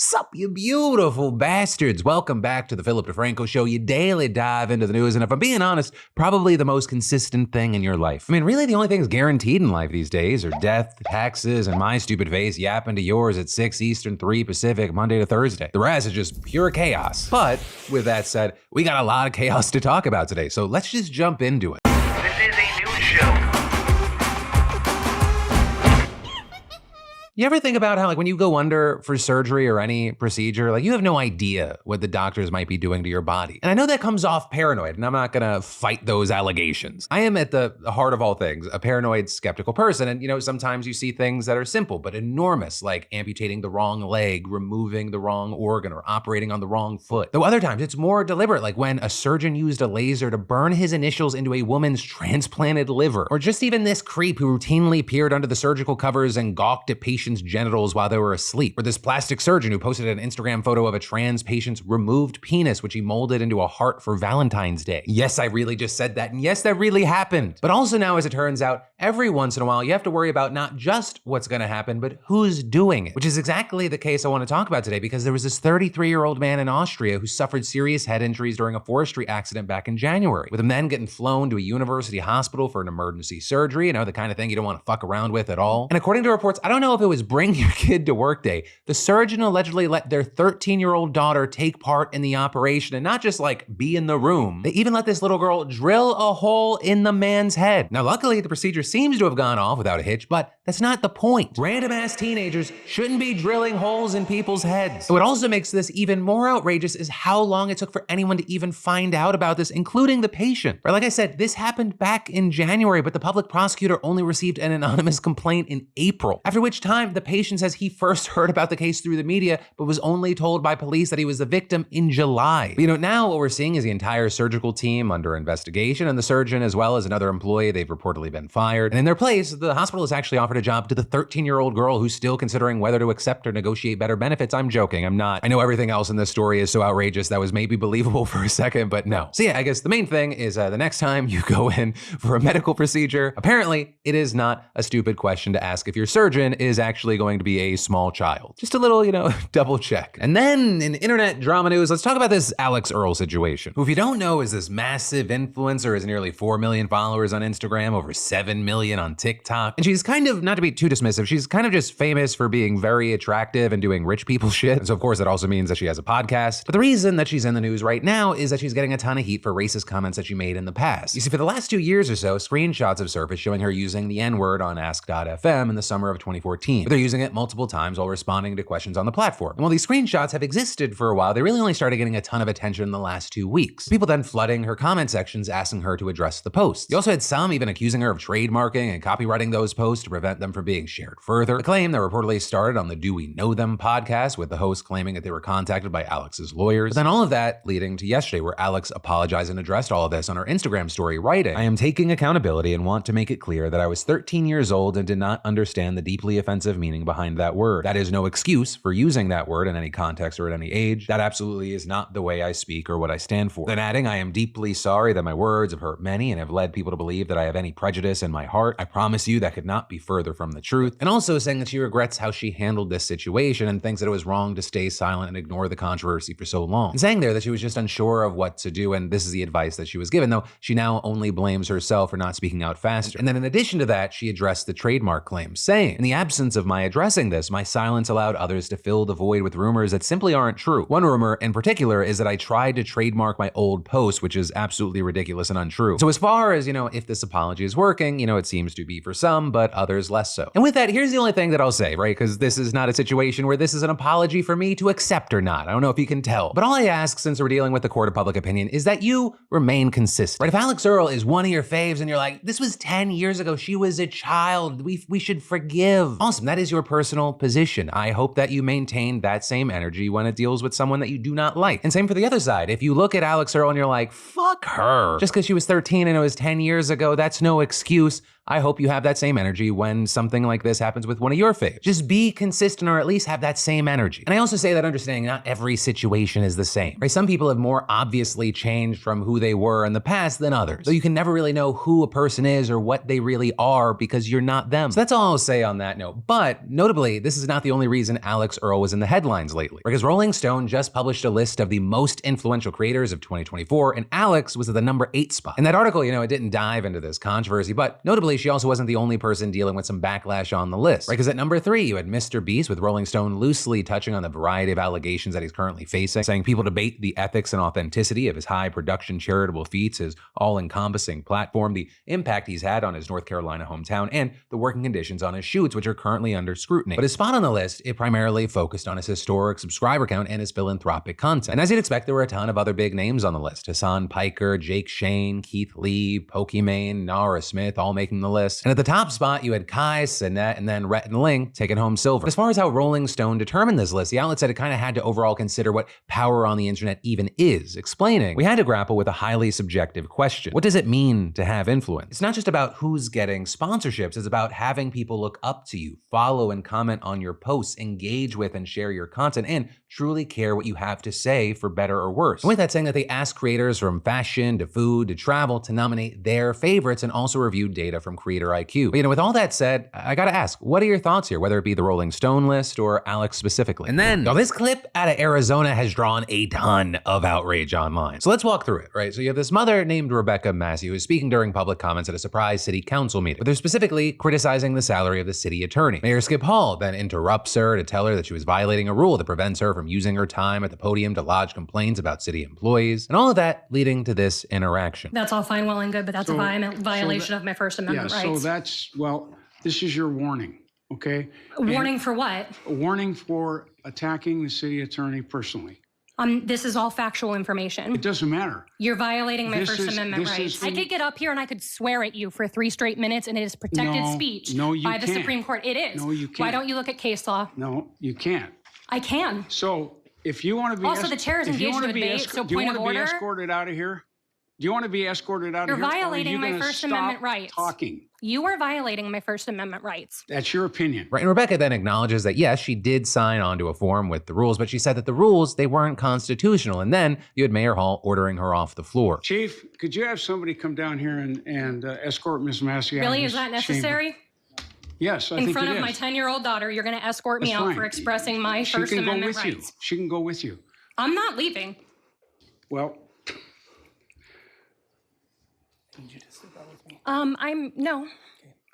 Sup, you beautiful bastards. Welcome back to the Philip DeFranco Show, your daily dive into the news. And if I'm being honest, probably the most consistent thing in your life. I mean, really the only things guaranteed in life these days are death, taxes, and my stupid face yapping to yours at 6 Eastern, 3 Pacific, Monday to Thursday. The rest is just pure chaos. But with that said, we got a lot of chaos to talk about today, so let's just jump into it. This is a news show. You ever think about how, like, when you go under for surgery or any procedure, like, you have no idea what the doctors might be doing to your body? And I know that comes off paranoid, and I'm not gonna fight those allegations. I am, at the heart of all things, a paranoid, skeptical person. And, sometimes you see things that are simple but enormous, like amputating the wrong leg, removing the wrong organ, or operating on the wrong foot. Though other times it's more deliberate, like when a surgeon used a laser to burn his initials into a woman's transplanted liver. Or just even this creep who routinely peered under the surgical covers and gawked at patients' genitals while they were asleep. Or this plastic surgeon who posted an Instagram photo of a trans patient's removed penis, which he molded into a heart for Valentine's Day. Yes, I really just said that, and yes, that really happened. But also now, as it turns out, every once in a while you have to worry about not just what's gonna happen, but who's doing it. Which is exactly the case I want to talk about today, because there was this 33-year-old man in Austria who suffered serious head injuries during a forestry accident back in January, with him then getting flown to a university hospital for an emergency surgery, the kind of thing you don't want to fuck around with at all. And according to reports, I don't know if it was Bring Your Kid to Work Day, the surgeon allegedly let their 13-year-old daughter take part in the operation and not just be in the room. They even let this little girl drill a hole in the man's head. Now, luckily, the procedure seems to have gone off without a hitch, but that's not the point. Random-ass teenagers shouldn't be drilling holes in people's heads. What also makes this even more outrageous is how long it took for anyone to even find out about this, including the patient. Right, like I said, this happened back in January, but the public prosecutor only received an anonymous complaint in April, after which time the patient says he first heard about the case through the media, but was only told by police that he was the victim in July. But, now what we're seeing is the entire surgical team under investigation, and the surgeon, as well as another employee, they've reportedly been fired. And in their place, the hospital has actually offered a job to the 13-year-old girl who's still considering whether to accept or negotiate better benefits. I'm joking, I'm not. I know everything else in this story is so outrageous that was maybe believable for a second, but no. So yeah, I guess the main thing is the next time you go in for a medical procedure, apparently it is not a stupid question to ask if your surgeon is actually going to be a small child. Just a little, double check. And then in internet drama news, let's talk about this Alex Earl situation, who, if you don't know, is this massive influencer, has nearly 4 million followers on Instagram, over 7 million on TikTok. And she's kind of, not to be too dismissive, she's kind of just famous for being very attractive and doing rich people shit. And so of course that also means that she has a podcast. But the reason that she's in the news right now is that she's getting a ton of heat for racist comments that she made in the past. You see, for the last 2 years or so, screenshots have surfaced showing her using the N-word on Ask.fm in the summer of 2014. But they're using it multiple times while responding to questions on the platform. And while these screenshots have existed for a while, they really only started getting a ton of attention in the last 2 weeks. People then flooding her comment sections asking her to address the posts. You also had some even accusing her of trademarking and copywriting those posts to prevent them from being shared further. A claim that reportedly started on the Do We Know Them podcast, with the host claiming that they were contacted by Alex's lawyers. But then all of that leading to yesterday, where Alex apologized and addressed all of this on her Instagram story, writing, "I am taking accountability and want to make it clear that I was 13 years old and did not understand the deeply offensive meaning behind that word. That is no excuse for using that word in any context or at any age. That absolutely is not the way I speak or what I stand for." Then adding, "I am deeply sorry that my words have hurt many and have led people to believe that I have any prejudice in my heart. I promise you that could not be further from the truth." And also saying that she regrets how she handled this situation and thinks that it was wrong to stay silent and ignore the controversy for so long. And saying there that she was just unsure of what to do, and this is the advice that she was given, though she now only blames herself for not speaking out faster. And then in addition to that, she addressed the trademark claims, saying, "In the absence of my addressing this, my silence allowed others to fill the void with rumors that simply aren't true. One rumor in particular is that I tried to trademark my old post, which is absolutely ridiculous and untrue." So as far as, if this apology is working, it seems to be for some, but others less so. And with that, here's the only thing that I'll say, right? Because this is not a situation where this is an apology for me to accept or not. I don't know if you can tell. But all I ask, since we're dealing with the court of public opinion, is that you remain consistent. Right? If Alex Earl is one of your faves and you're like, this was 10 years ago, she was a child, we should forgive. Awesome, that is your personal position. I hope that you maintain that same energy when it deals with someone that you do not like. And same for the other side. If you look at Alex Earl and you're like, fuck her, just because she was 13 and it was 10 years ago, that's no excuse. I hope you have that same energy when something like this happens with one of your faves. Just be consistent or at least have that same energy. And I also say that understanding not every situation is the same, right? Some people have more obviously changed from who they were in the past than others. So you can never really know who a person is or what they really are because you're not them. So that's all I'll say on that note. But notably, this is not the only reason Alex Earle was in the headlines lately, because Rolling Stone just published a list of the most influential creators of 2024, and Alex was at the number 8 spot. In that article, it didn't dive into this controversy, but notably, she also wasn't the only person dealing with some backlash on the list, right? Because at number 3, you had Mr. Beast, with Rolling Stone loosely touching on the variety of allegations that he's currently facing, saying people debate the ethics and authenticity of his high production charitable feats, his all-encompassing platform, the impact he's had on his North Carolina hometown, and the working conditions on his shoots, which are currently under scrutiny. But his spot on the list, it primarily focused on his historic subscriber count and his philanthropic content. And as you'd expect, there were a ton of other big names on the list. Hassan Piker, Jake Shane, Keith Lee, Pokimane, Nara Smith, all making the list. And at the top spot, you had Kai, Sinet, and then Rhett and Ling taking home silver. As far as how Rolling Stone determined this list, the outlet said it kind of had to overall consider what power on the internet even is, explaining, we had to grapple with a highly subjective question. What does it mean to have influence? It's not just about who's getting sponsorships, it's about having people look up to you, follow and comment on your posts, engage with and share your content, and truly care what you have to say, for better or worse. And with that, saying that they asked creators from fashion to food to travel to nominate their favorites and also reviewed data from Creator IQ. But with all that said, I gotta ask, what are your thoughts here, whether it be the Rolling Stone list or Alex specifically? And then, this clip out of Arizona has drawn a ton of outrage online. So let's walk through it, right? So you have this mother named Rebecca Massey who is speaking during public comments at a surprise city council meeting, but they're specifically criticizing the salary of the city attorney. Mayor Skip Hall then interrupts her to tell her that she was violating a rule that prevents her from using her time at the podium to lodge complaints about city employees, and all of that leading to this interaction. That's all fine, well and good, but that's a violation of my First Amendment rights. So this is your warning, okay? A warning for what? A warning for attacking the city attorney personally. This is all factual information. It doesn't matter. You're violating my First Amendment rights. I could get up here and I could swear at you for 3 straight minutes, and it is protected speech by the Supreme Court. It is. No, you can't. Why don't you look at case law? No, you can't. I can. So if you want to be Also, the chair is engaged in debate, so point of order. Do you want to be escorted out of here? Do you want to be escorted out of here? You're violating my First Amendment rights. Talking. You are violating my First Amendment rights. That's your opinion. Right, and Rebecca then acknowledges that yes, she did sign onto a form with the rules, but she said that the rules, they weren't constitutional. And then you had Mayor Hall ordering her off the floor. Chief, could you have somebody come down here and escort Ms. Massey out of Really, this is that necessary? chamber? Yes, I think it is. In front of my 10-year-old daughter, you're going to escort me out for expressing my First Amendment rights. She can go with you. I'm not leaving. Well,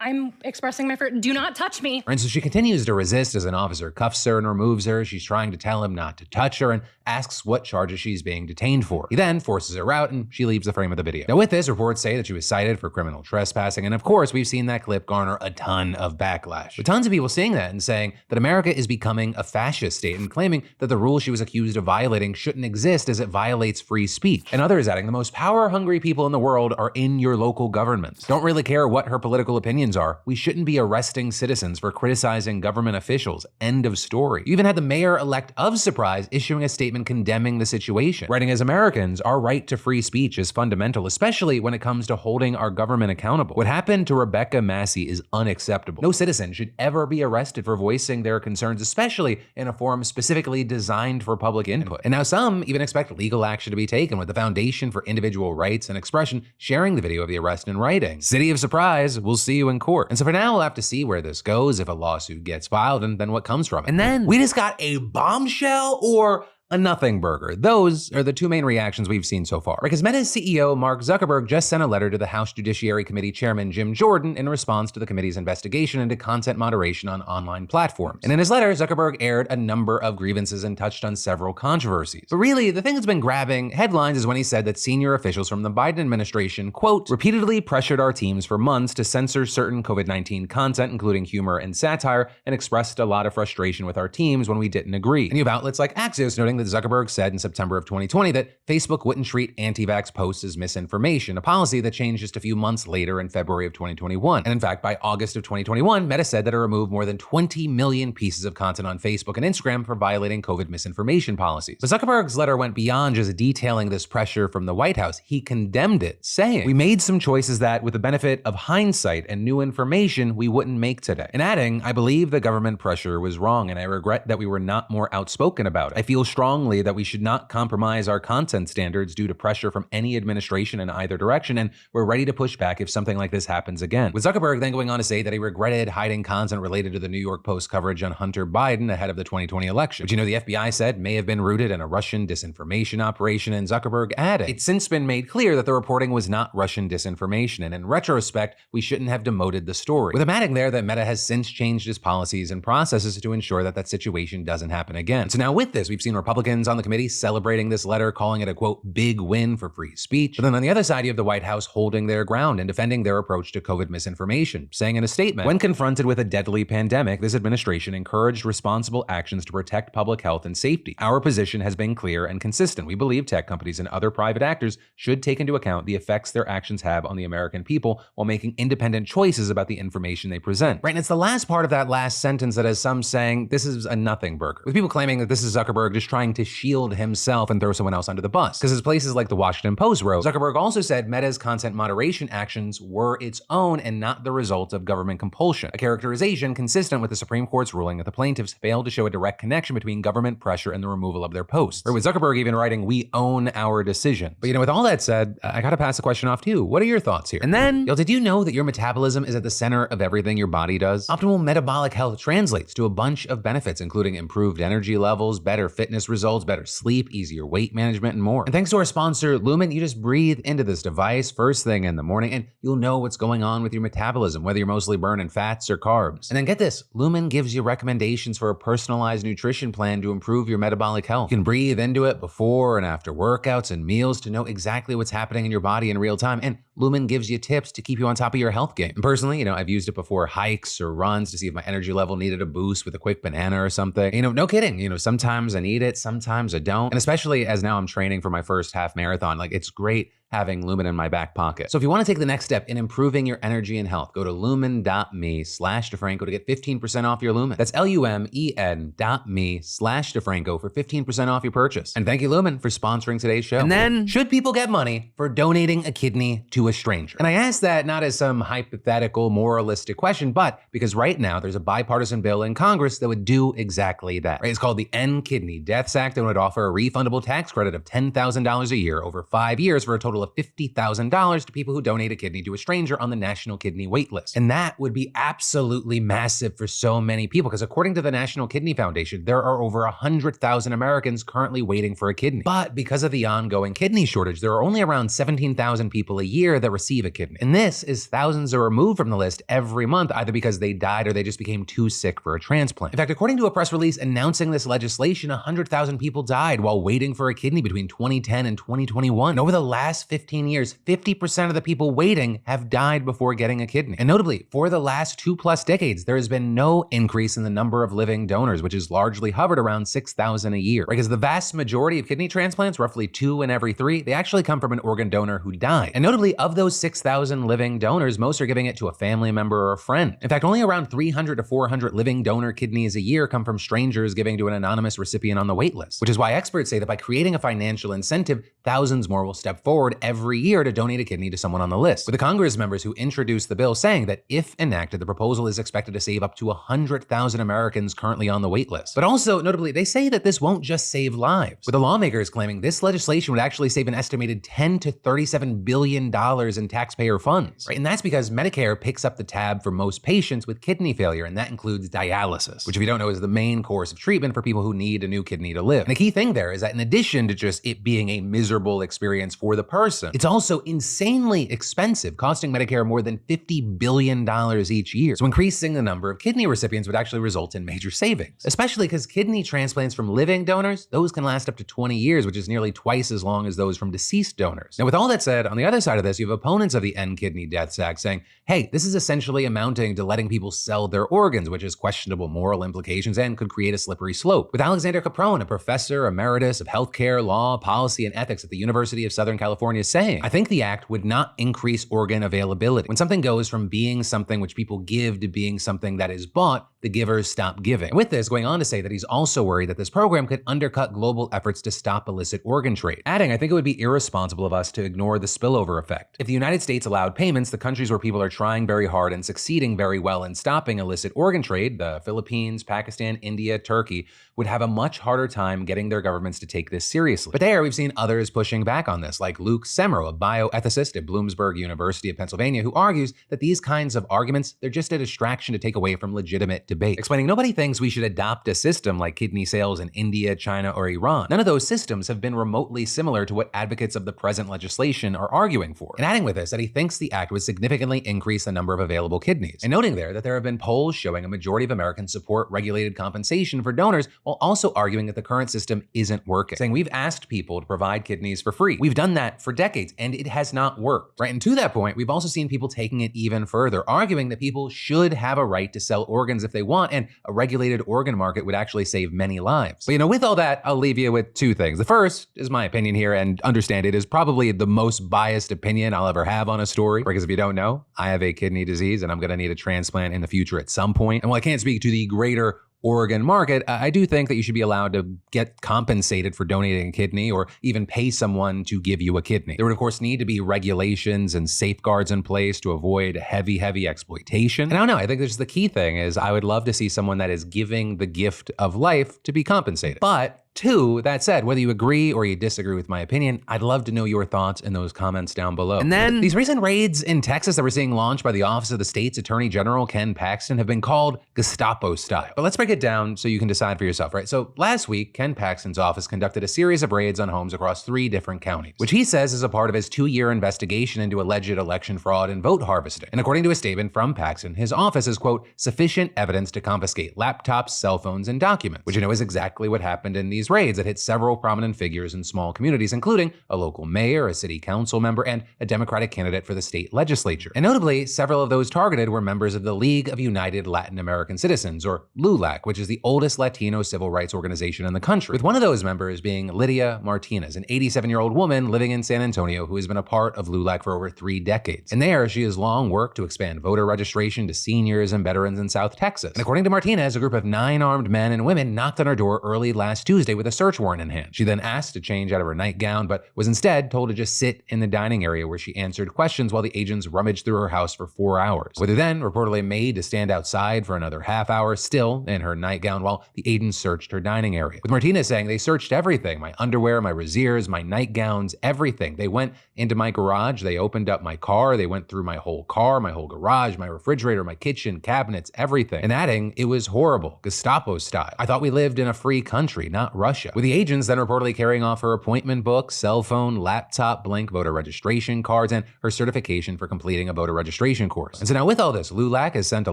I'm expressing my first. Do not touch me. And so she continues to resist as an officer cuffs her and removes her. She's trying to tell him not to touch her and asks what charges she's being detained for. He then forces her out and she leaves the frame of the video. Now with this, reports say that she was cited for criminal trespassing. And of course, we've seen that clip garner a ton of backlash. With tons of people seeing that and saying that America is becoming a fascist state and claiming that the rules she was accused of violating shouldn't exist as it violates free speech. And others adding the most power-hungry people in the world are in your local governments. Don't really care what her political opinions are. We shouldn't be arresting citizens for criticizing government officials. End of story. You even had the mayor-elect of Surprise issuing a statement condemning the situation, writing, as Americans, our right to free speech is fundamental, especially when it comes to holding our government accountable. What happened to Rebecca Massey is unacceptable. No citizen should ever be arrested for voicing their concerns, especially in a forum specifically designed for public input. And now some even expect legal action to be taken, with the Foundation for Individual Rights and Expression sharing the video of the arrest in writing. City of Surprise, we'll see you in court. And so for now, we'll have to see where this goes, if a lawsuit gets filed, and then what comes from it. And then we just got a bombshell or a nothing burger. Those are the two main reactions we've seen so far. Because Meta's CEO, Mark Zuckerberg, just sent a letter to the House Judiciary Committee Chairman Jim Jordan in response to the committee's investigation into content moderation on online platforms. And in his letter, Zuckerberg aired a number of grievances and touched on several controversies. But really, the thing that's been grabbing headlines is when he said that senior officials from the Biden administration, quote, repeatedly pressured our teams for months to censor certain COVID-19 content, including humor and satire, and expressed a lot of frustration with our teams when we didn't agree. And you have outlets like Axios noting that Zuckerberg said in September of 2020 that Facebook wouldn't treat anti-vax posts as misinformation, a policy that changed just a few months later in February of 2021. And in fact, by August of 2021, Meta said that it removed more than 20 million pieces of content on Facebook and Instagram for violating COVID misinformation policies. But Zuckerberg's letter went beyond just detailing this pressure from the White House. He condemned it, saying, "We made some choices that, with the benefit of hindsight and new information, we wouldn't make today." And adding, "I believe the government pressure was wrong, and I regret that we were not more outspoken about it. I feel strongly that we should not compromise our content standards due to pressure from any administration in either direction, and we're ready to push back if something like this happens again." With Zuckerberg then going on to say that he regretted hiding content related to the New York Post coverage on Hunter Biden ahead of the 2020 election, which the FBI said may have been rooted in a Russian disinformation operation, and Zuckerberg added, "It's since been made clear that the reporting was not Russian disinformation, and in retrospect, we shouldn't have demoted the story." With him adding there that Meta has since changed its policies and processes to ensure that that situation doesn't happen again. So now with this, we've seen Republicans on the committee celebrating this letter, calling it a, quote, big win for free speech. But then on the other side, you have the White House holding their ground and defending their approach to COVID misinformation, saying in a statement, "When confronted with a deadly pandemic, this administration encouraged responsible actions to protect public health and safety. Our position has been clear and consistent. We believe tech companies and other private actors should take into account the effects their actions have on the American people while making independent choices about the information they present." Right, and it's the last part of that last sentence that has some saying this is a nothing burger, with people claiming that this is Zuckerberg just trying to shield himself and throw someone else under the bus. Because as places like the Washington Post wrote, Zuckerberg also said Meta's content moderation actions were its own and not the result of government compulsion, a characterization consistent with the Supreme Court's ruling that the plaintiffs failed to show a direct connection between government pressure and the removal of their posts. Or with Zuckerberg even writing, "We own our decision." But with all that said, I gotta pass the question off to you. What are your thoughts here? And then, did you know that your metabolism is at the center of everything your body does? Optimal metabolic health translates to a bunch of benefits, including improved energy levels, better fitness results, better sleep, easier weight management, and more. And thanks to our sponsor, Lumen, you just breathe into this device first thing in the morning, and you'll know what's going on with your metabolism, whether you're mostly burning fats or carbs. And then get this, Lumen gives you recommendations for a personalized nutrition plan to improve your metabolic health. You can breathe into it before and after workouts and meals to know exactly what's happening in your body in real time. And Lumen gives you tips to keep you on top of your health game. And personally, I've used it before hikes or runs to see if my energy level needed a boost with a quick banana or something. No kidding. Sometimes I need it, sometimes I don't. And especially as now I'm training for my first half marathon, it's great having Lumen in my back pocket. So if you want to take the next step in improving your energy and health, go to lumen.me/DeFranco to get 15% off your Lumen. That's lumen.me/DeFranco for 15% off your purchase. And thank you, Lumen, for sponsoring today's show. And then, should people get money for donating a kidney to a stranger? And I ask that not as some hypothetical, moralistic question, but because right now there's a bipartisan bill in Congress that would do exactly that. Right? It's called the End Kidney Deaths Act and would offer a refundable tax credit of $10,000 a year over 5 years for a total of $50,000 to people who donate a kidney to a stranger on the National Kidney Wait List. And that would be absolutely massive for so many people, because according to the National Kidney Foundation, there are over 100,000 Americans currently waiting for a kidney. But because of the ongoing kidney shortage, there are only around 17,000 people a year that receive a kidney. And this is thousands are removed from the list every month, either because they died or they just became too sick for a transplant. In fact, according to a press release announcing this legislation, 100,000 people died while waiting for a kidney between 2010 and 2021. And over the last 15 years, 50% of the people waiting have died before getting a kidney. And notably, for the last 2+ decades, there has been no increase in the number of living donors, which has largely hovered around 6,000 a year. Because the vast majority of kidney transplants, roughly 2 in every 3, they actually come from an organ donor who died. And notably, of those 6,000 living donors, most are giving it to a family member or a friend. In fact, only around 300 to 400 living donor kidneys a year come from strangers giving to an anonymous recipient on the wait list, which is why experts say that by creating a financial incentive, thousands more will step forward every year to donate a kidney to someone on the list. With the Congress members who introduced the bill saying that if enacted, the proposal is expected to save up to 100,000 Americans currently on the wait list. But also, notably, they say that this won't just save lives, with the lawmakers claiming this legislation would actually save an estimated $10 to $37 billion in taxpayer funds. Right? And that's because Medicare picks up the tab for most patients with kidney failure, and that includes dialysis, which if you don't know is the main course of treatment for people who need a new kidney to live. And the key thing there is that in addition to just it being a miserable experience for the person person. It's also insanely expensive, costing Medicare more than $50 billion each year. So increasing the number of kidney recipients would actually result in major savings, especially because kidney transplants from living donors, those can last up to 20 years, which is nearly twice as long as those from deceased donors. Now, with all that said, on the other side of this, you have opponents of the End Kidney Deaths Act saying, hey, this is essentially amounting to letting people sell their organs, which has questionable moral implications and could create a slippery slope. With Alexander Caprone, a professor emeritus of healthcare, law, policy, and ethics at the University of Southern California, saying, I think the act would not increase organ availability. When something goes from being something which people give to being something that is bought, the givers stop giving. With this, going on to say that he's also worried that this program could undercut global efforts to stop illicit organ trade. Adding, I think it would be irresponsible of us to ignore the spillover effect. If the United States allowed payments, the countries where people are trying very hard and succeeding very well in stopping illicit organ trade, the Philippines, Pakistan, India, Turkey, would have a much harder time getting their governments to take this seriously. But there, we've seen others pushing back on this, like Luke Semro, a bioethicist at Bloomsburg University of Pennsylvania, who argues that these kinds of arguments, they're just a distraction to take away from legitimate debate, explaining nobody thinks we should adopt a system like kidney sales in India, China, or Iran. None of those systems have been remotely similar to what advocates of the present legislation are arguing for. And adding with this that he thinks the act would significantly increase the number of available kidneys, and noting there that there have been polls showing a majority of Americans support regulated compensation for donors, while also arguing that the current system isn't working, saying we've asked people to provide kidneys for free. We've done that for decades, and it has not worked, right? And to that point, we've also seen people taking it even further, arguing that people should have a right to sell organs if they want, and a regulated organ market would actually save many lives. But with all that, I'll leave you with two things. The first is my opinion here, and understand it is probably the most biased opinion I'll ever have on a story, because if you don't know, I have a kidney disease and I'm gonna need a transplant in the future at some point. And while I can't speak to the greater organ market, I do think that you should be allowed to get compensated for donating a kidney or even pay someone to give you a kidney. There would, of course, need to be regulations and safeguards in place to avoid heavy exploitation. And I don't know, I think there's the key thing is I would love to see someone that is giving the gift of life to be compensated. But two, that said, whether you agree or you disagree with my opinion, I'd love to know your thoughts in those comments down below. And then these recent raids in Texas that we're seeing launched by the Office of the State's Attorney General, Ken Paxton, have been called Gestapo style. But let's break it down so you can decide for yourself, right? So last week, Ken Paxton's office conducted a series of raids on homes across 3 different counties, which he says is a part of his 2-year investigation into alleged election fraud and vote harvesting. And according to a statement from Paxton, his office has, quote, sufficient evidence to confiscate laptops, cell phones, and documents, which is exactly what happened in these raids that hit several prominent figures in small communities, including a local mayor, a city council member, and a Democratic candidate for the state legislature. And notably, several of those targeted were members of the League of United Latin American Citizens, or LULAC, which is the oldest Latino civil rights organization in the country, with one of those members being Lydia Martinez, an 87-year-old woman living in San Antonio who has been a part of LULAC for over 3 decades. And there, she has long worked to expand voter registration to seniors and veterans in South Texas. And according to Martinez, a group of 9 armed men and women knocked on her door early last Tuesday with a search warrant in hand. She then asked to change out of her nightgown, but was instead told to just sit in the dining area where she answered questions while the agents rummaged through her house for 4 hours, with her then reportedly made to stand outside for another half hour, still in her nightgown, while the agents searched her dining area. With Martinez saying they searched everything, my underwear, my brassieres, my nightgowns, everything. They went into my garage, they opened up my car, they went through my whole car, my whole garage, my refrigerator, my kitchen, cabinets, everything. And adding, it was horrible, Gestapo style. I thought we lived in a free country, not Russia. With the agents then reportedly carrying off her appointment book, cell phone, laptop, blank voter registration cards, and her certification for completing a voter registration course. And so now with all this, LULAC has sent a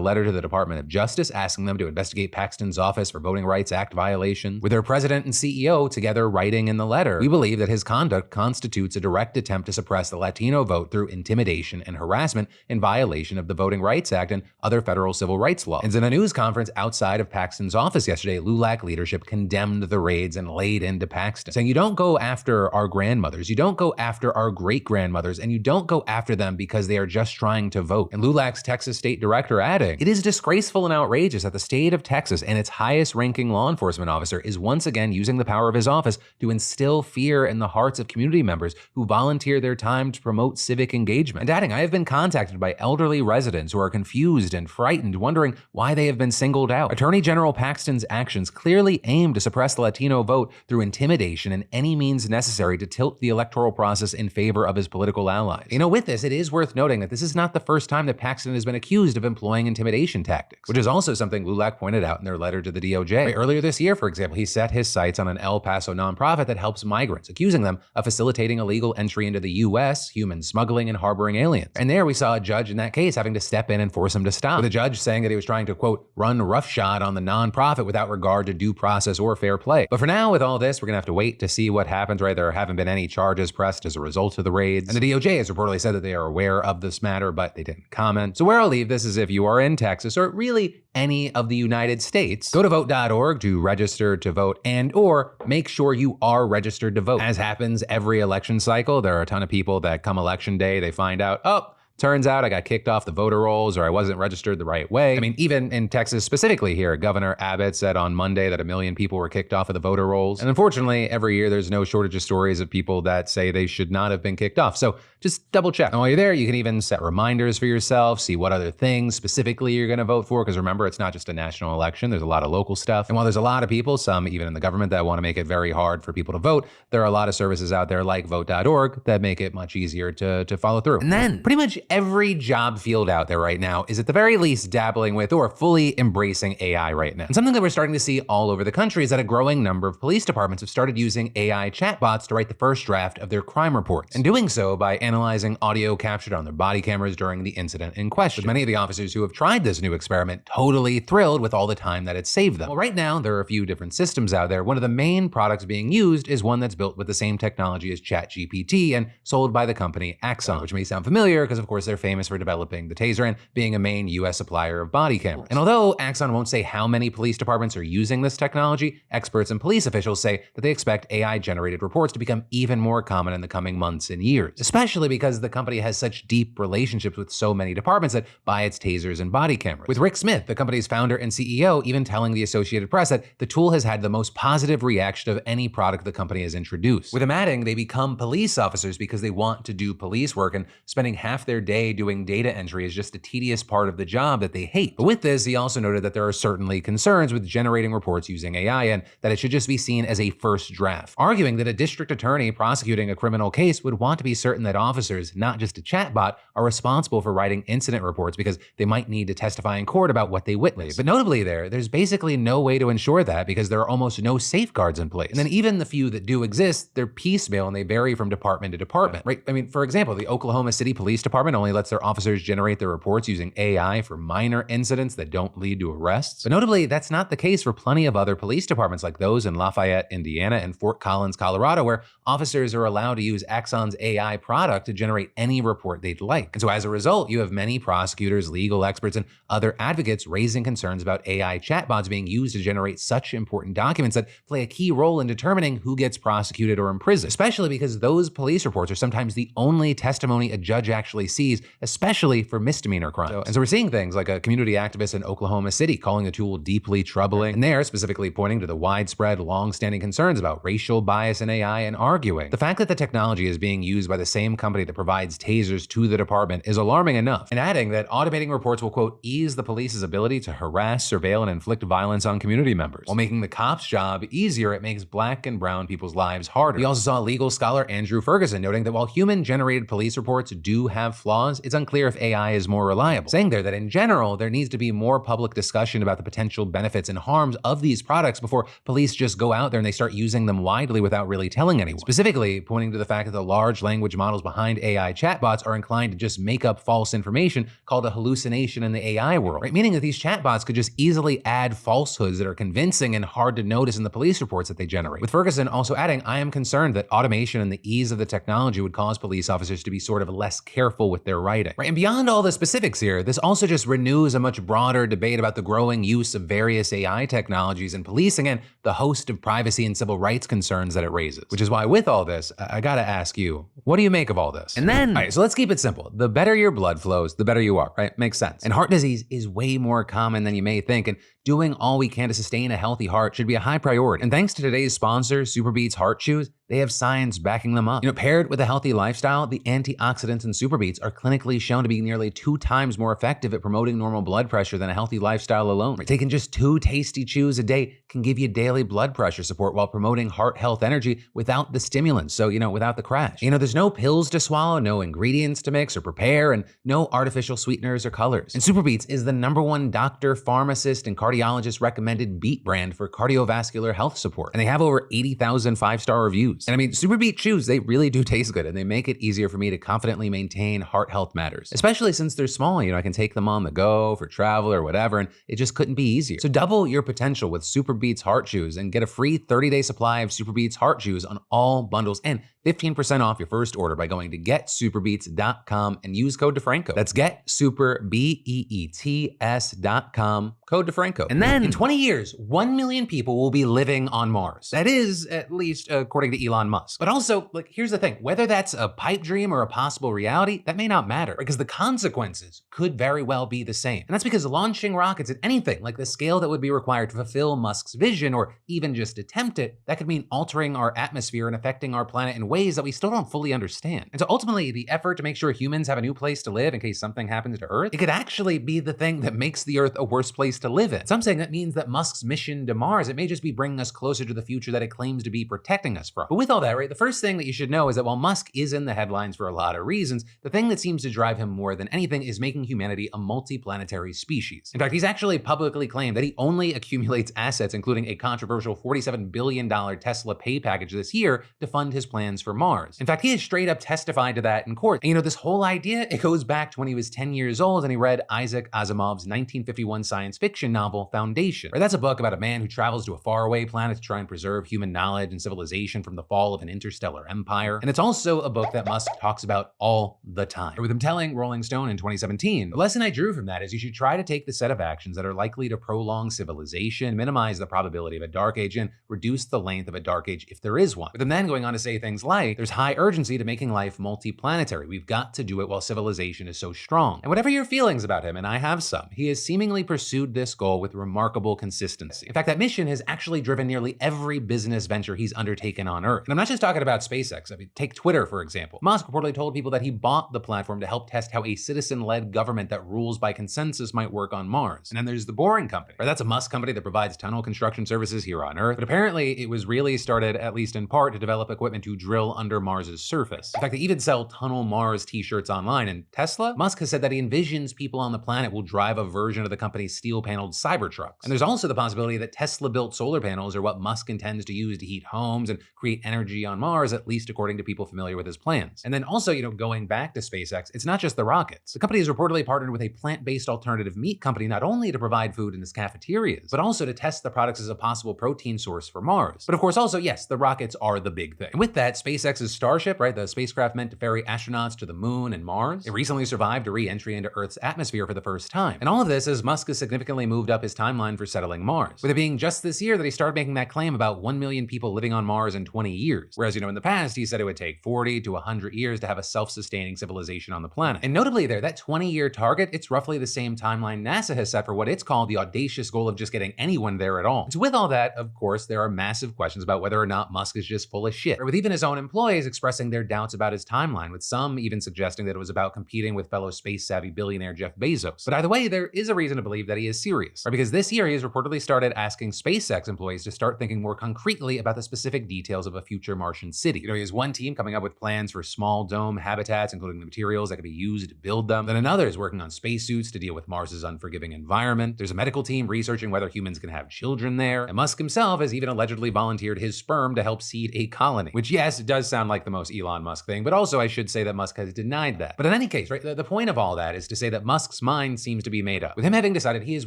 letter to the Department of Justice asking them to investigate Paxton's office for Voting Rights Act violation, with their president and CEO together writing in the letter, we believe that his conduct constitutes a direct attempt to suppress the Latino vote through intimidation and harassment in violation of the Voting Rights Act and other federal civil rights laws. And in a news conference outside of Paxton's office yesterday, LULAC leadership condemned the raids and laid into Paxton, saying you don't go after our grandmothers, you don't go after our great-grandmothers, and you don't go after them because they are just trying to vote. And LULAC's Texas state director adding, it is disgraceful and outrageous that the state of Texas and its highest-ranking law enforcement officer is once again using the power of his office to instill fear in the hearts of community members who volunteer their time to promote civic engagement. And adding, I have been contacted by elderly residents who are confused and frightened, wondering why they have been singled out. Attorney General Paxton's actions clearly aim to suppress the Latino Latino vote through intimidation and any means necessary to tilt the electoral process in favor of his political allies. With this, it is worth noting that this is not the first time that Paxton has been accused of employing intimidation tactics, which is also something LULAC pointed out in their letter to the DOJ. Earlier this year, for example, he set his sights on an El Paso nonprofit that helps migrants, accusing them of facilitating illegal entry into the U.S., human smuggling, and harboring aliens. And there we saw a judge in that case having to step in and force him to stop, with the judge saying that he was trying to, quote, run roughshod on the nonprofit without regard to due process or fair play. But for now, with all this, we're gonna have to wait to see what happens, right? There haven't been any charges pressed as a result of the raids. And the DOJ has reportedly said that they are aware of this matter, but they didn't comment. So where I'll leave this is if you are in Texas, or really any of the United States, go to vote.org to register to vote and/or make sure you are registered to vote. As happens every election cycle, there are a ton of people that come election day, they find out, oh, turns out I got kicked off the voter rolls or I wasn't registered the right way. I mean, even in Texas specifically here, Governor Abbott said on Monday that 1 million people were kicked off of the voter rolls. And unfortunately, every year there's no shortage of stories of people that say they should not have been kicked off. So just double check. And while you're there, you can even set reminders for yourself, see what other things specifically you're gonna vote for. Because remember, it's not just a national election, there's a lot of local stuff. And while there's a lot of people, some even in the government, that wanna make it very hard for people to vote, there are a lot of services out there like vote.org that make it much easier to follow through. And then pretty much every job field out there right now is at the very least dabbling with or fully embracing AI right now. And something that we're starting to see all over the country is that a growing number of police departments have started using AI chatbots to write the first draft of their crime reports, and doing so by analyzing audio captured on their body cameras during the incident in question. With many of the officers who have tried this new experiment totally thrilled with all the time that it saved them. Well, right now, there are a few different systems out there. One of the main products being used is one that's built with the same technology as ChatGPT and sold by the company Axon, which may sound familiar because of course they're famous for developing the Taser and being a main US supplier of body cameras. And although Axon won't say how many police departments are using this technology, experts and police officials say that they expect AI-generated reports to become even more common in the coming months and years, especially because the company has such deep relationships with so many departments that buy its tasers and body cameras. With Rick Smith, the company's founder and CEO, even telling the Associated Press that the tool has had the most positive reaction of any product the company has introduced. With him adding, they become police officers because they want to do police work, and spending half their day doing data entry is just a tedious part of the job that they hate. But with this, he also noted that there are certainly concerns with generating reports using AI and that it should just be seen as a first draft, arguing that a district attorney prosecuting a criminal case would want to be certain that officers, not just a chatbot, are responsible for writing incident reports because they might need to testify in court about what they witnessed. But notably there's basically no way to ensure that because there are almost no safeguards in place. And then even the few that do exist, they're piecemeal and they vary from department to department, right? I mean, for example, the Oklahoma City Police Department only lets their officers generate their reports using AI for minor incidents that don't lead to arrests. But notably, that's not the case for plenty of other police departments like those in Lafayette, Indiana, and Fort Collins, Colorado, where officers are allowed to use Axon's AI product to generate any report they'd like. And so as a result, you have many prosecutors, legal experts, and other advocates raising concerns about AI chatbots being used to generate such important documents that play a key role in determining who gets prosecuted or imprisoned, especially because those police reports are sometimes the only testimony a judge actually sees, especially for misdemeanor crimes. And so we're seeing things like a community activist in Oklahoma City calling the tool deeply troubling, and they're specifically pointing to the widespread, long-standing concerns about racial bias in AI and arguing the fact that the technology is being used by the same company that provides tasers to the department is alarming enough, and adding that automating reports will, quote, ease the police's ability to harass, surveil, and inflict violence on community members. While making the cops' job easier, it makes Black and brown people's lives harder. We also saw legal scholar Andrew Ferguson noting that while human-generated police reports do have flaws, it's unclear if AI is more reliable, saying there that in general, there needs to be more public discussion about the potential benefits and harms of these products before police just go out there and they start using them widely without really telling anyone. Specifically, pointing to the fact that the large language models behind AI chatbots are inclined to just make up false information called a hallucination in the AI world, right? Meaning that these chatbots could just easily add falsehoods that are convincing and hard to notice in the police reports that they generate. With Ferguson also adding, I am concerned that automation and the ease of the technology would cause police officers to be sort of less careful with their writing, right? And beyond all the specifics here, this also just renews a much broader debate about the growing use of various AI technologies in policing and the host of privacy and civil rights concerns that it raises. Which is why with all this, I gotta ask you, what do you make of all this? And then, all right, so let's keep it simple. The better your blood flows, the better you are, right? Makes sense. And heart disease is way more common than you may think. And doing all we can to sustain a healthy heart should be a high priority. And thanks to today's sponsor, Superbeats Heart Chews, they have science backing them up. Paired with a healthy lifestyle, the antioxidants in Superbeats are clinically shown to be nearly 2 times more effective at promoting normal blood pressure than a healthy lifestyle alone. Taking just 2 tasty chews a day can give you daily blood pressure support while promoting heart health energy without the stimulants, so, without the crash. There's no pills to swallow, no ingredients to mix or prepare, and no artificial sweeteners or colors. And Superbeats is the #1 doctor, pharmacist, and cardiologist recommended beet brand for cardiovascular health support. And they have over 80,000 5-star reviews. And Superbeat chews, they really do taste good, and they make it easier for me to confidently maintain heart health matters, especially since they're small. I can take them on the go for travel or whatever, and it just couldn't be easier. So double your potential with Superbeats Heart Chews and get a free 30-day supply of Superbeats Heart Chews on all bundles and 15% off your first order by going to getsuperbeets.com and use code DeFranco. That's getsuperbeets.com, code DeFranco. And then in 20 years, 1 million people will be living on Mars. That is, at least according to Elon Musk. But also, here's the thing, whether that's a pipe dream or a possible reality, that may not matter, because the consequences could very well be the same. And that's because launching rockets at anything like the scale that would be required to fulfill Musk's vision, or even just attempt it, that could mean altering our atmosphere and affecting our planet in ways that we still don't fully understand. And so ultimately, the effort to make sure humans have a new place to live in case something happens to Earth, it could actually be the thing that makes the Earth a worse place to live in. Some saying that means that Musk's mission to Mars, it may just be bringing us closer to the future that it claims to be protecting us from. But with all that, right, the first thing that you should know is that while Musk is in the headlines for a lot of reasons, the thing that seems to drive him more than anything is making humanity a multi-planetary species. In fact, he's actually publicly claimed that he only accumulates assets, including a controversial $47 billion Tesla pay package this year to fund his plans for Mars. In fact, he has straight up testified to that in court. And this whole idea, it goes back to when he was 10 years old and he read Isaac Asimov's 1951 science fiction novel, Foundation. Right, that's a book about a man who travels to a faraway planet to try and preserve human knowledge and civilization from the fall of an interstellar empire. And it's also a book that Musk talks about all the time. With him telling Rolling Stone in 2017, the lesson I drew from that is you should try to take the set of actions that are likely to prolong civilization, minimize the probability of a dark age, and reduce the length of a dark age if there is one. With him then going on to say things like, there's high urgency to making life multi-planetary. We've got to do it while civilization is so strong. And whatever your feelings about him, and I have some, he has seemingly pursued this goal with remarkable consistency. In fact, that mission has actually driven nearly every business venture he's undertaken on Earth. And I'm not just talking about SpaceX. Take Twitter, for example. Musk reportedly told people that he bought the platform to help test how a citizen-led government that rules by consensus might work on Mars. And then there's the Boring Company. Right? That's a Musk company that provides tunnel construction services here on Earth. But apparently, it was really started, at least in part, to develop equipment to drill under Mars's surface. In fact, they even sell Tunnel Mars t-shirts online. And Tesla? Musk has said that he envisions people on the planet will drive a version of the company's steel-paneled Cybertrucks. And there's also the possibility that Tesla-built solar panels are what Musk intends to use to heat homes and create energy on Mars, at least according to people familiar with his plans. And then also, going back to SpaceX, it's not just the rockets. The company has reportedly partnered with a plant-based alternative meat company not only to provide food in its cafeterias, but also to test the products as a possible protein source for Mars. But of course, also, yes, the rockets are the big thing. And with that, SpaceX's Starship, right, the spacecraft meant to ferry astronauts to the moon and Mars, it recently survived a re-entry into Earth's atmosphere for the first time. And all of this as Musk has significantly moved up his timeline for settling Mars, with it being just this year that he started making that claim about 1 million people living on Mars in 20 years. Whereas, in the past, he said it would take 40 to 100 years to have a self-sustaining civilization on the planet. And notably there, that 20-year target, it's roughly the same timeline NASA has set for what it's called the audacious goal of just getting anyone there at all. And so with all that, of course, there are massive questions about whether or not Musk is just full of shit, with even his own employees expressing their doubts about his timeline, with some even suggesting that it was about competing with fellow space-savvy billionaire Jeff Bezos. But either way, there is a reason to believe that he is serious, right? Because this year he has reportedly started asking SpaceX employees to start thinking more concretely about the specific details of a future Martian city. He has one team coming up with plans for small dome habitats, including the materials that could be used to build them. Then another is working on spacesuits to deal with Mars's unforgiving environment. There's a medical team researching whether humans can have children there. And Musk himself has even allegedly volunteered his sperm to help seed a colony, which, yes, it does sound like the most Elon Musk thing, but also I should say that Musk has denied that. But in any case, right, the point of all that is to say that Musk's mind seems to be made up, with him having decided he is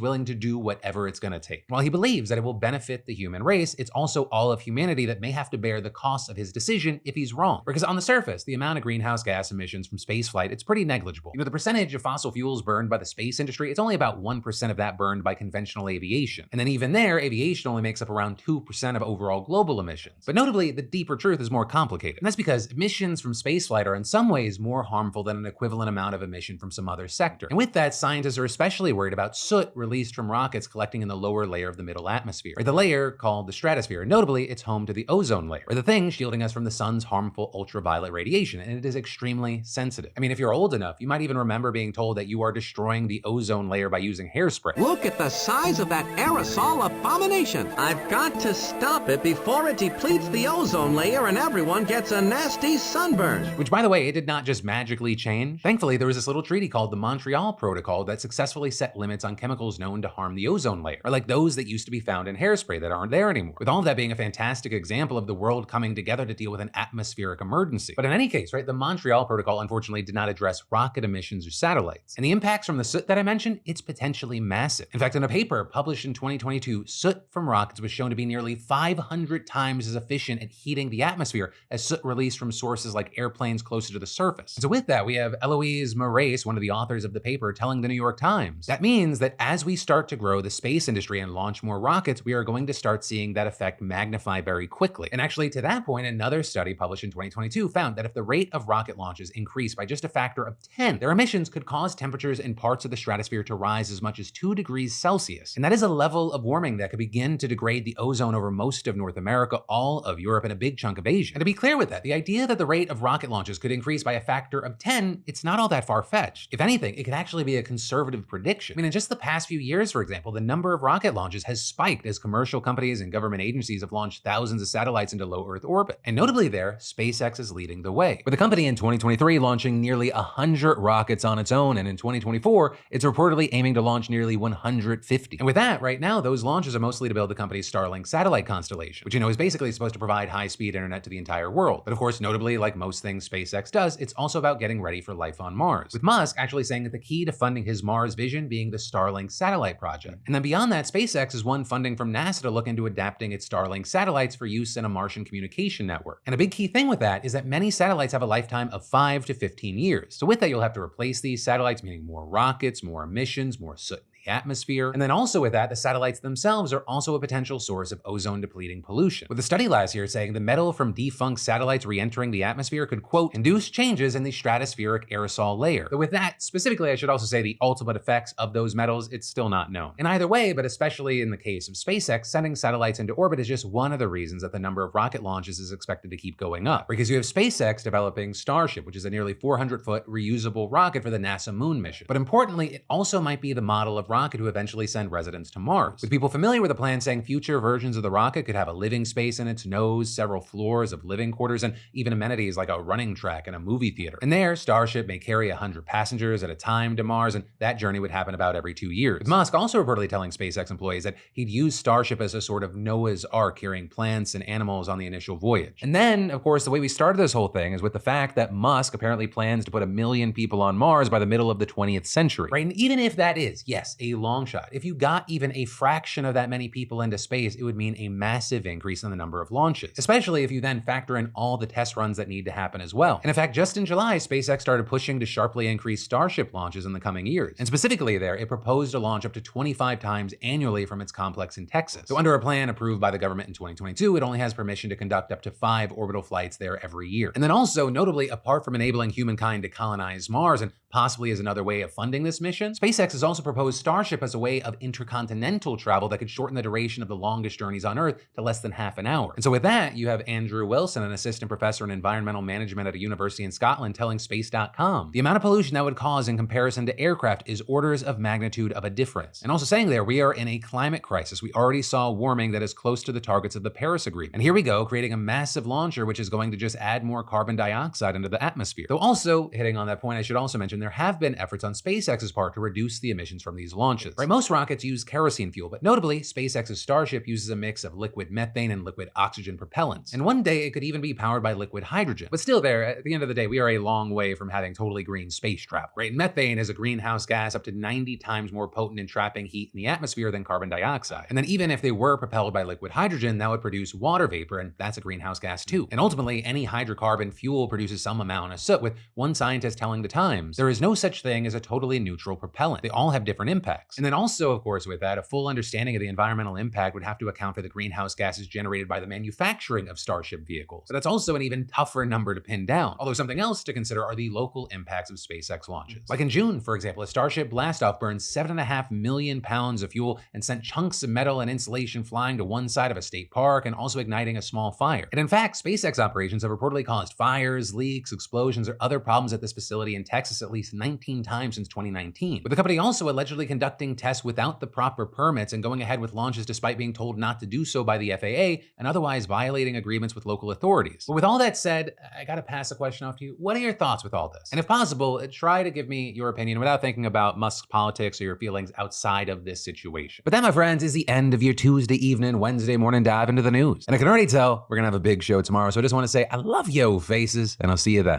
willing to do whatever it's going to take. While he believes that it will benefit the human race, it's also all of humanity that may have to bear the cost of his decision if he's wrong. Because on the surface, the amount of greenhouse gas emissions from spaceflight, it's pretty negligible. The percentage of fossil fuels burned by the space industry, it's only about 1% of that burned by conventional aviation. And then even there, aviation only makes up around 2% of overall global emissions. But notably, the deeper truth is more complicated. And that's because emissions from spaceflight are in some ways more harmful than an equivalent amount of emission from some other sector. And with that, scientists are especially worried about soot released from rockets rockets collecting in the lower layer of the middle atmosphere, or the layer called the stratosphere. Notably, it's home to the ozone layer, or the thing shielding us from the sun's harmful ultraviolet radiation, and it is extremely sensitive. I mean, if you're old enough, you might even remember being told that you are destroying the ozone layer by using hairspray. Look at the size of that aerosol abomination. I've got to stop it before it depletes the ozone layer and everyone gets a nasty sunburn. Which, by the way, it did not just magically change. Thankfully, there was this little treaty called the Montreal Protocol that successfully set limits on chemicals known to harm the ozone layer, or like those that used to be found in hairspray that aren't there anymore. With all of that being a fantastic example of the world coming together to deal with an atmospheric emergency. But in any case, right, the Montreal Protocol unfortunately did not address rocket emissions or satellites. And the impacts from the soot that I mentioned, it's potentially massive. In fact, in a paper published in 2022, soot from rockets was shown to be nearly 500 times as efficient at heating the atmosphere as soot released from sources like airplanes closer to the surface. And so with that, we have Eloise Moraes, one of the authors of the paper, telling the New York Times, that means that as we start to grow the space industry and launch more rockets, we are going to start seeing that effect magnify very quickly. And actually, to that point, another study published in 2022 found that if the rate of rocket launches increased by just a factor of 10, their emissions could cause temperatures in parts of the stratosphere to rise as much as 2 degrees Celsius. And that is a level of warming that could begin to degrade the ozone over most of North America, all of Europe, and a big chunk of Asia. And to be clear with that, the idea that the rate of rocket launches could increase by a factor of 10, it's not all that far-fetched. If anything, it could actually be a conservative prediction. I mean, in just the past few years, for example, the number of rocket launches has spiked as commercial companies and government agencies have launched thousands of satellites into low Earth orbit. And notably there, SpaceX is leading the way, with the company in 2023 launching nearly 100 rockets on its own, and in 2024, it's reportedly aiming to launch nearly 150. And with that, right now, those launches are mostly to build the company's Starlink satellite constellation, which is basically supposed to provide high-speed internet to the entire world. But of course, notably, like most things SpaceX does, it's also about getting ready for life on Mars, with Musk actually saying that the key to funding his Mars vision being the Starlink satellite project. And then beyond that, SpaceX has won funding from NASA to look into adapting its Starlink satellites for use in a Martian communication network. And a big key thing with that is that many satellites have a lifetime of 5 to 15 years. So with that, you'll have to replace these satellites, meaning more rockets, more emissions, more soot the atmosphere. And then also with that, the satellites themselves are also a potential source of ozone depleting pollution, with a study last year saying the metal from defunct satellites re-entering the atmosphere could, quote, induce changes in the stratospheric aerosol layer. But with that, specifically, I should also say the ultimate effects of those metals, it's still not known. In either way, but especially in the case of SpaceX, sending satellites into orbit is just one of the reasons that the number of rocket launches is expected to keep going up. Because you have SpaceX developing Starship, which is a nearly 400-foot reusable rocket for the NASA moon mission. But importantly, it also might be the model of rocket to eventually send residents to Mars, with people familiar with the plan saying future versions of the rocket could have a living space in its nose, several floors of living quarters, and even amenities like a running track and a movie theater. And there, Starship may carry 100 passengers at a time to Mars, and that journey would happen about every 2 years. With Musk also reportedly telling SpaceX employees that he'd use Starship as a sort of Noah's Ark, carrying plants and animals on the initial voyage. And then, of course, the way we started this whole thing is with the fact that Musk apparently plans to put 1 million people on Mars by the middle of the 20th century, right? And even if that is, yes, a long shot, if you got even a fraction of that many people into space, it would mean a massive increase in the number of launches, especially if you then factor in all the test runs that need to happen as well. And in fact, just in July, SpaceX started pushing to sharply increase Starship launches in the coming years. And specifically there, it proposed to launch up to 25 times annually from its complex in Texas. So under a plan approved by the government in 2022, it only has permission to conduct up to 5 orbital flights there every year. And then also, notably, apart from enabling humankind to colonize Mars and possibly as another way of funding this mission, SpaceX has also proposed Starship as a way of intercontinental travel that could shorten the duration of the longest journeys on Earth to less than half an hour. And so with that, you have Andrew Wilson, an assistant professor in environmental management at a university in Scotland, telling Space.com, the amount of pollution that would cause in comparison to aircraft is orders of magnitude of a difference. And also saying there, we are in a climate crisis. We already saw warming that is close to the targets of the Paris Agreement. And here we go, creating a massive launcher, which is going to just add more carbon dioxide into the atmosphere. Though also, hitting on that point, I should also mention there have been efforts on SpaceX's part to reduce the emissions from these launches. Right, most rockets use kerosene fuel, but notably, SpaceX's Starship uses a mix of liquid methane and liquid oxygen propellants. And one day, it could even be powered by liquid hydrogen. But still there, at the end of the day, we are a long way from having totally green space travel, right? Methane is a greenhouse gas up to 90 times more potent in trapping heat in the atmosphere than carbon dioxide. And then even if they were propelled by liquid hydrogen, that would produce water vapor, and that's a greenhouse gas too. And ultimately, any hydrocarbon fuel produces some amount of soot, with one scientist telling the Times, there is no such thing as a totally neutral propellant. They all have different impacts. impacts. And then also, of course, with that, a full understanding of the environmental impact would have to account for the greenhouse gases generated by the manufacturing of Starship vehicles. So that's also an even tougher number to pin down. Although something else to consider are the local impacts of SpaceX launches. Like in June, for example, a Starship blastoff burned 7.5 million pounds of fuel and sent chunks of metal and insulation flying to one side of a state park and also igniting a small fire. And in fact, SpaceX operations have reportedly caused fires, leaks, explosions, or other problems at this facility in Texas at least 19 times since 2019, with the company also allegedly conducting tests without the proper permits and going ahead with launches despite being told not to do so by the FAA and otherwise violating agreements with local authorities. But with all that said, I gotta pass a question off to you. What are your thoughts with all this? And if possible, try to give me your opinion without thinking about Musk's politics or your feelings outside of this situation. But that, my friends, is the end of your Tuesday evening, Wednesday morning dive into the news. And I can already tell we're gonna have a big show tomorrow, so I just wanna say I love yo faces, and I'll see you then.